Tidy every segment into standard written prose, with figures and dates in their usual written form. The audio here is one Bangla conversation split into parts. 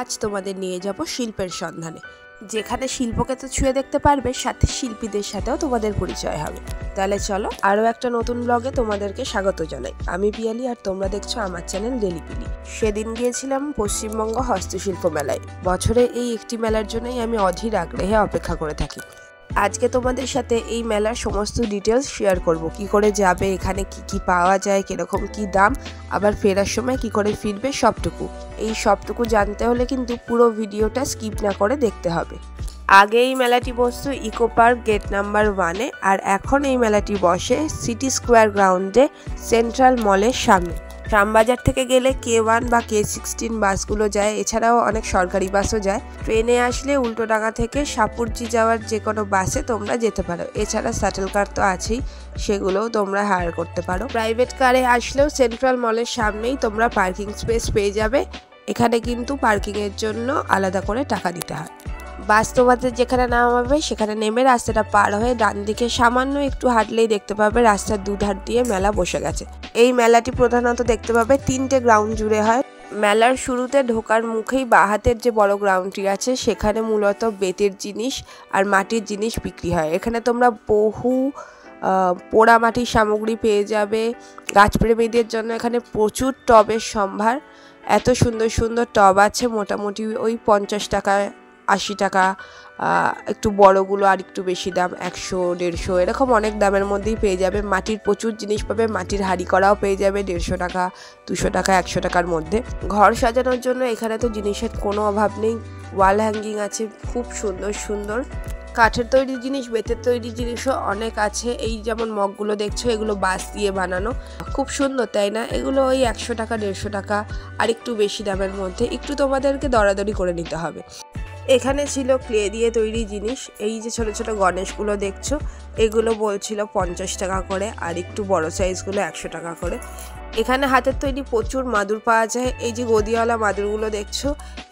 আজ তোমাদের নিয়ে যাব শিল্পের সন্ধানে, যেখানে শিল্পকে তো ছুঁয়ে দেখতে পারবে, সাথে শিল্পীদের সাথেও তোমাদের পরিচয় হবে। তাহলে চলো আরও একটা নতুন ব্লগে তোমাদেরকে স্বাগত জানাই। আমি পিয়ালি আর তোমরা দেখছো আমার চ্যানেল ডেলি পিলি। সেদিন গিয়েছিলাম পশ্চিমবঙ্গ হস্তশিল্প মেলায়। বছরে এই একটি মেলার জন্যই আমি অধীর আগ্রহে অপেক্ষা করে থাকি। আজকে তোমাদের সাথে এই মেলার সমস্ত ডিটেলস শেয়ার করব, কি করে যাবে, এখানে কি কি পাওয়া যায়, কিরকম কি দাম, আবার ফেরার সময় কি করে ফিরবে, সবটুকু। এই সবটুকু জানতে হলে কিন্তু পুরো ভিডিওটা স্কিপ না করে দেখতে হবে। আগে এই মেলাটি বসতো ইকো পার্ক গেট নাম্বার 1-এ, আর এখন এই মেলাটি বসে সিটি স্কোয়ার গ্রাউন্ডে সেন্ট্রাল মলের সামনে। শ্যামবাজার থেকে গেলে K1 বা K16 বাসগুলো যায়, এছাড়াও অনেক সরকারি বাসও যায়। ট্রেনে আসলে উল্টোডাঙ্গা থেকে সাপুরজি যাওয়ার যে কোনো বাসে তোমরা যেতে পারো। এছাড়া শাটল কার তো আছেই, সেগুলোও তোমরা হায়ার করতে পারো। প্রাইভেট কারে আসলেও সেন্ট্রাল মলের সামনেই তোমরা পার্কিং স্পেস পেয়ে যাবে। এখানে কিন্তু পার্কিংয়ের জন্য আলাদা করে টাকা দিতে হয়। বাস তোমাদের যেখানে নামাবে সেখানে নেমে রাস্তাটা পার হয়ে ডান দিকে সামান্য একটু হাঁটলেই দেখতে পাবে রাস্তার দুধার দিয়ে মেলা বসে গেছে। এই মেলাটি প্রধানত দেখতে পাবে 3টে গ্রাউন্ড জুড়ে হয়। মেলার শুরুতে ঢোকার মুখেই বাহাতের যে বড় গ্রাউন্ডটি আছে, সেখানে মূলত বেতের জিনিস আর মাটির জিনিস বিক্রি হয়। এখানে তোমরা বহু পোড়া মাটির সামগ্রী পেয়ে যাবে। গাছপ্রেমীদের জন্য এখানে প্রচুর টবের সম্ভার। এত সুন্দর সুন্দর টব আছে, মোটামুটি ওই 50 টাকা 80 টাকা, একটু বড়গুলো আর একটু বেশি দাম 100 150 এরকম অনেক দামের মধ্যেই পেয়ে যাবে। মাটির প্রচুর জিনিস পাবে, মাটির হাঁড়ি করাও পেয়ে যাবে 150 টাকা 200 টাকা 100 টাকার মধ্যে। ঘর সাজানোর জন্য এখানে তো জিনিসের কোনো অভাব নেই। ওয়াল হ্যাঙ্গিং আছে খুব সুন্দর সুন্দর। কাঠের তৈরি জিনিস, বেতের তৈরি জিনিসও অনেক আছে। এই যেমন মগগুলো দেখছো, এগুলো বাঁশ দিয়ে বানানো, খুব সুন্দর তাই না? এগুলো ওই 100 টাকা 150 টাকা আর একটু বেশি দামের মধ্যে। একটু তোমাদেরকে দরাদরি করে নিতে হবে। এখানে ছিল ক্লে দিয়ে তৈরি জিনিস। এই যে ছোট ছোট গণেশগুলো দেখছো, এগুলো বলছিল 50 টাকা করে, আর একটু বড় সাইজগুলো 100 টাকা করে। এখানে হাতের তৈরি প্রচুর মাদুর পাওয়া যায়। এই যে গদিওয়ালা মাদুরগুলো দেখছো,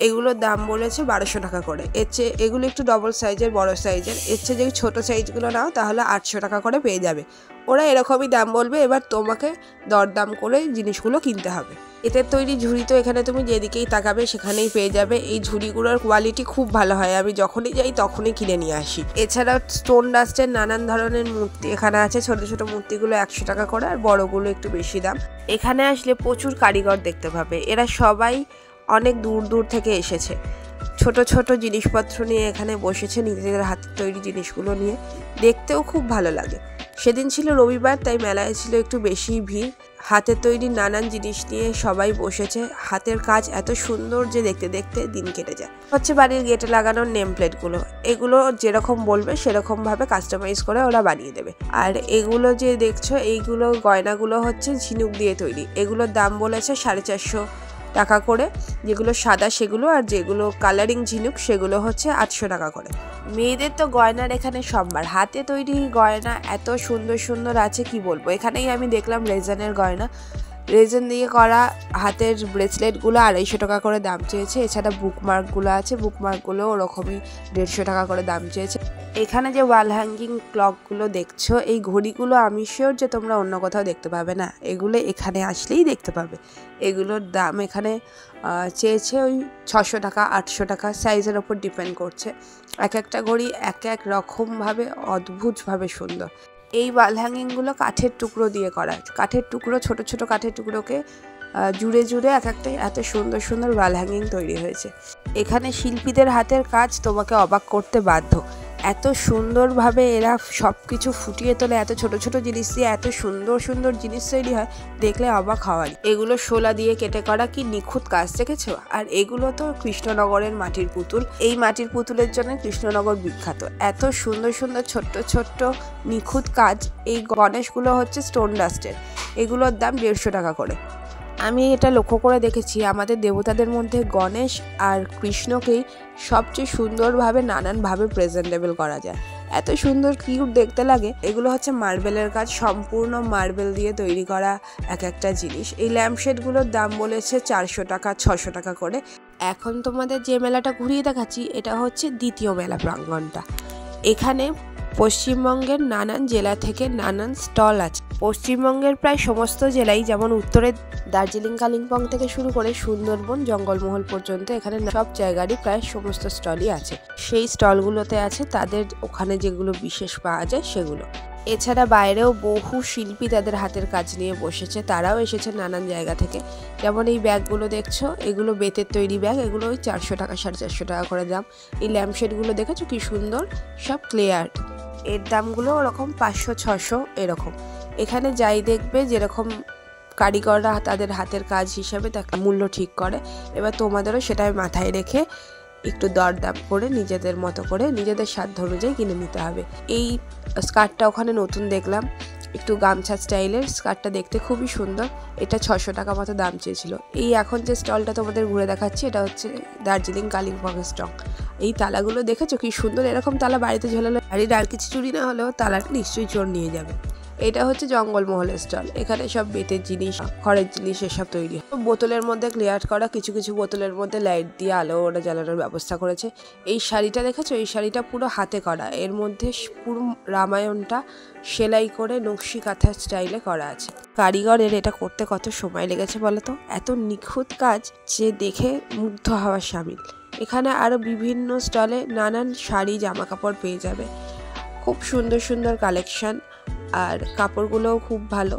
এগুলোর দাম বলেছে 1200 টাকা করে। এর চেয়ে এগুলো একটু ডবল সাইজের, বড় সাইজের। এর চেয়ে যদি ছোটো সাইজগুলো নাও তাহলে 800 টাকা করে পেয়ে যাবে। ওরা এরকমই দাম বলবে, এবার তোমাকে দরদাম করে জিনিসগুলো কিনতে হবে। এদের তৈরি ঝুড়ি তো এখানে তুমি যেদিকেই তাকাবে সেখানেই পেয়ে যাবে। এই ঝুড়িগুলোর কোয়ালিটি খুব ভালো হয়, আমি যখনই যাই তখনই কিনে নিয়ে আসি। এছাড়াও স্টোন ডাস্টের নানান ধরনের মূর্তি এখানে আছে। ছোট ছোট মূর্তিগুলো 100 টাকা করে, আর বড়গুলো একটু বেশি দাম। এখানে আসলে প্রচুর কারিগর দেখতে পাবে। এরা সবাই অনেক দূর দূর থেকে এসেছে, ছোট ছোট জিনিসপত্র নিয়ে এখানে বসেছে, নিজেদের হাতের তৈরি জিনিসগুলো নিয়ে। দেখতেও খুব ভালো লাগে। সেদিন ছিল রবিবার, তাই মেলায় ছিল একটু বেশি ভিড়। হাতের তৈরি নানান জিনিস নিয়ে সবাই বসেছে। হাতের কাজ এত সুন্দর যে দেখতে দেখতে দিন কেটে যায়। হচ্ছে বাড়ির গেটে লাগানোর নেম প্লেটগুলো, এগুলো যেরকম বলবে সেরকমভাবে কাস্টমাইজ করে ওরা বানিয়ে দেবে। আর এগুলো যে দেখছো, এইগুলো গয়নাগুলো হচ্ছে ঝিনুক দিয়ে তৈরি। এগুলোর দাম বলেছে 450 টাকা করে, যেগুলো সাদা সেগুলো, আর যেগুলো কালারিং ঝিনুক সেগুলো হচ্ছে 800 টাকা করে। মেয়েদের তো গয়নার এখানে সম্ভার। হাতে তৈরি গয়না এত সুন্দর সুন্দর আছে কি বলবো। এখানেই আমি দেখলাম রেজনের গয়না, রেজন দিয়ে করা হাতের ব্রেসলেটগুলো 250 টাকা করে দাম চেয়েছে। এছাড়া বুকমার্কগুলো আছে, বুকমার্কগুলো ওরকমই 150 টাকা করে দাম চেয়েছে। এখানে যে ওয়াল হ্যাঙ্গিং ক্লকগুলো দেখছো, এই ঘড়িগুলো আমি শিওর যে তোমরা অন্য কোথাও দেখতে পাবে না, এগুলো এখানে আসলেই দেখতে পাবে। এগুলোর দাম এখানে চেয়েছে ওই 600 টাকা 800 টাকা, সাইজের ওপর ডিপেন্ড করছে। এক একটা ঘড়ি এক এক রকমভাবে অদ্ভুতভাবে সুন্দর। এই ওয়াল হ্যাঙ্গিংগুলো কাঠের টুকরো দিয়ে করা। কাঠের টুকরো, ছোট ছোট কাঠের টুকরোকে জুড়ে জুড়ে এক একটা এত সুন্দর সুন্দর ওয়াল হ্যাঙ্গিং তৈরি হয়েছে। এখানে শিল্পীদের হাতের কাজ তোমাকে অবাক করতে বাধ্য। এত সুন্দরভাবে এরা সব কিছু ফুটিয়ে তোলে। এত ছোট ছোট জিনিস দিয়ে এত সুন্দর সুন্দর জিনিস তৈরি হয়, দেখলে অবাক হওয়ারই। এগুলো শোলা দিয়ে কেটে করা, কি নিখুঁত কাজ দেখেছো। আর এগুলো তো কৃষ্ণনগরের মাটির পুতুল। এই মাটির পুতুলের জন্য কৃষ্ণনগর বিখ্যাত। এত সুন্দর সুন্দর ছোট্ট ছোট্ট নিখুঁত কাজ। এই গণেশগুলো হচ্ছে স্টোন ডাস্টের, এগুলোর দাম 150 টাকা করে। আমি এটা লক্ষ্য করে দেখেছি, আমাদের দেবতাদের মধ্যে গণেশ আর কৃষ্ণকেই সবচেয়ে সুন্দরভাবে নানানভাবে প্রেজেন্টেবল করা যায়। এত সুন্দর কিউট দেখতে লাগে। এগুলো হচ্ছে মার্বেলের কাজ, সম্পূর্ণ মার্বেল দিয়ে তৈরি করা এক একটা জিনিস। এই ল্যাম্পশেডগুলোর দাম বলেছে 400 টাকা 600 টাকা করে। এখন তোমাদের যে মেলাটা ঘুরিয়ে দেখাচ্ছি, এটা হচ্ছে দ্বিতীয় মেলা প্রাঙ্গণটা। এখানে পশ্চিমবঙ্গের নানান জেলা থেকে নানান স্টল আছে। পশ্চিমবঙ্গের প্রায় সমস্ত জেলাই, যেমন উত্তরে দার্জিলিং কালিম্পং থেকে শুরু করে সুন্দরবন জঙ্গলমহল পর্যন্ত, এখানে সব জায়গারই প্রায় সমস্ত স্টলই আছে। সেই স্টলগুলোতে আছে তাদের ওখানে যেগুলো বিশেষ পাওয়া যায় সেগুলো। এছাড়া বাইরেও বহু শিল্পী তাদের হাতের কাজ নিয়ে বসেছে, তারাও এসেছে নানান জায়গা থেকে। যেমন এই ব্যাগগুলো দেখছো, এগুলো বেতের তৈরি ব্যাগ, এগুলো ওই 400 টাকা 450 টাকা করে দাম। এই ল্যাম্পশেডগুলো দেখেছো কি সুন্দর, সব ক্লে আর্ট, এর দামগুলো ওরকম 500-600 এরকম। এখানে যাই দেখবে যেরকম কারিগররা তাদের হাতের কাজ হিসাবে তাকে মূল্য ঠিক করে। এবার তোমাদেরও সেটাই মাথায় রেখে একটু দরদাম করে নিজেদের মতো করে নিজেদের সাধ্য অনুযায়ী কিনে নিতে হবে। এই স্কার্টটা ওখানে নতুন দেখলাম, একটু গামছা স্টাইলের স্কার্টটা, দেখতে খুবই সুন্দর। এটা 600 টাকা মতো দাম চেয়েছিল। এই এখন যে স্টলটা তোমাদের ঘুরে দেখাচ্ছি, এটা হচ্ছে দার্জিলিং কালিম্পং স্টল। এই তালাগুলো দেখেছো কি সুন্দর, এরকম তালা বাড়িতে ঝোলালে বাড়ির আর কিছু চুরি না হলেও তালাটা নিশ্চয়ই চোর নিয়ে যাবে। এটা হচ্ছে জঙ্গলমহলের স্টল, এখানে সব বেতের জিনিস, খড়ের জিনিস এসব তৈরি হয়। বোতলের মধ্যে ক্লিয়ার করা, কিছু কিছু বোতলের মধ্যে লাইট দিয়ে আলো ওরা জ্বালানোর ব্যবস্থা করেছে। এই শাড়িটা দেখেছো, এই শাড়িটা পুরো হাতে করা, এর মধ্যে পুরো রামায়ণটা সেলাই করে নকশি কাঁথা স্টাইলে করা আছে। কারিগরের এটা করতে কত সময় লেগেছে বলো তো, এত নিখুঁত কাজ যে দেখে মুগ্ধ হওয়ার শামিল। এখানে আরও বিভিন্ন স্টলে নানান শাড়ি জামা কাপড় পেয়ে যাবে, খুব সুন্দর সুন্দর কালেকশন, আর কাপড়গুলোও খুব ভালো।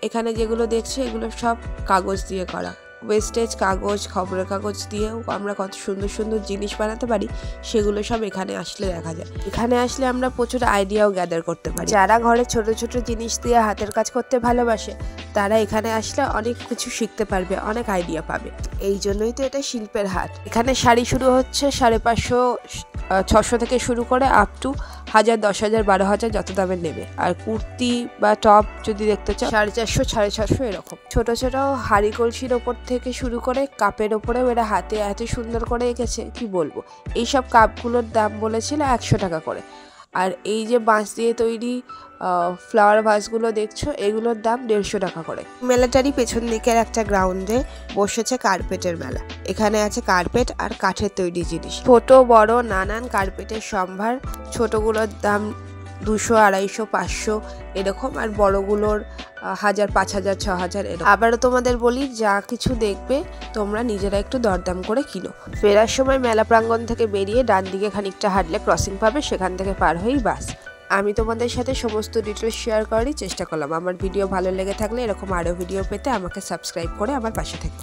এখানে যেগুলো দেখছে এগুলো সব কাগজ দিয়ে করা, ওয়েস্টেজ কাগজ, খবরের কাগজ দিয়েও আমরা কত সুন্দর সুন্দর জিনিস বানাতে পারি, সেগুলো সব এখানে আসলে দেখা যায়। এখানে আসলে আমরা প্রচুর আইডিয়াও গ্যাদার করতে পারি। যারা ঘরে ছোট ছোট জিনিস দিয়ে হাতের কাজ করতে ভালোবাসে, তারা এখানে আসলে অনেক কিছু শিখতে পারবে, অনেক আইডিয়া পাবে। এই জন্যই তো এটা শিল্পের হাট। এখানে শাড়ি শুরু হচ্ছে 550-600 থেকে শুরু করে আপ টু 1000, 10,000, 12,000 যত দামের নেবে। আর কুর্তি বা টপ যদি দেখতে চাও 450, 650 এরকম। ছোট ছোট হাঁড়ি কলসির ওপর থেকে শুরু করে কাপের ওপরেও এরা হাতে এত সুন্দর করে এঁকেছে কি বলবো। এইসব কাপগুলোর দাম বলেছিল 100 টাকা করে। আর এই যে বাঁশ দিয়ে তৈরি ফ্লাওয়ার ভাসগুলো দেখছো, এগুলোর দাম 150 টাকা করে। মেলাটারই পেছন দিকের একটা গ্রাউন্ডে বসেছে কার্পেটের মেলা। এখানে আছে কার্পেট আর কাঠের তৈরি জিনিস, ছোট বড় নানান কার্পেটের সম্ভার। ছোটগুলোর দাম 200, 250, 500 এরকম, আর বড়গুলোর 1000, 5000, 6000 এরকম। আবারও তোমাদের বলি, যা কিছু দেখবে তোমরা নিজেরা একটু দরদাম করে কিনো। ফেরার সময় মেলা প্রাঙ্গণ থেকে বেরিয়ে ডান দিকে খানিকটা হাঁটলে ক্রসিং পাবে, সেখান থেকে পার হয়েই বাস। আমি তোমাদের সাথে সমস্ত ডিটেলস শেয়ার করারই চেষ্টা করলাম। আমার ভিডিও ভালো লেগে থাকলে এরকম আরও ভিডিও পেতে আমাকে সাবস্ক্রাইব করে আমার পাশে থেকো।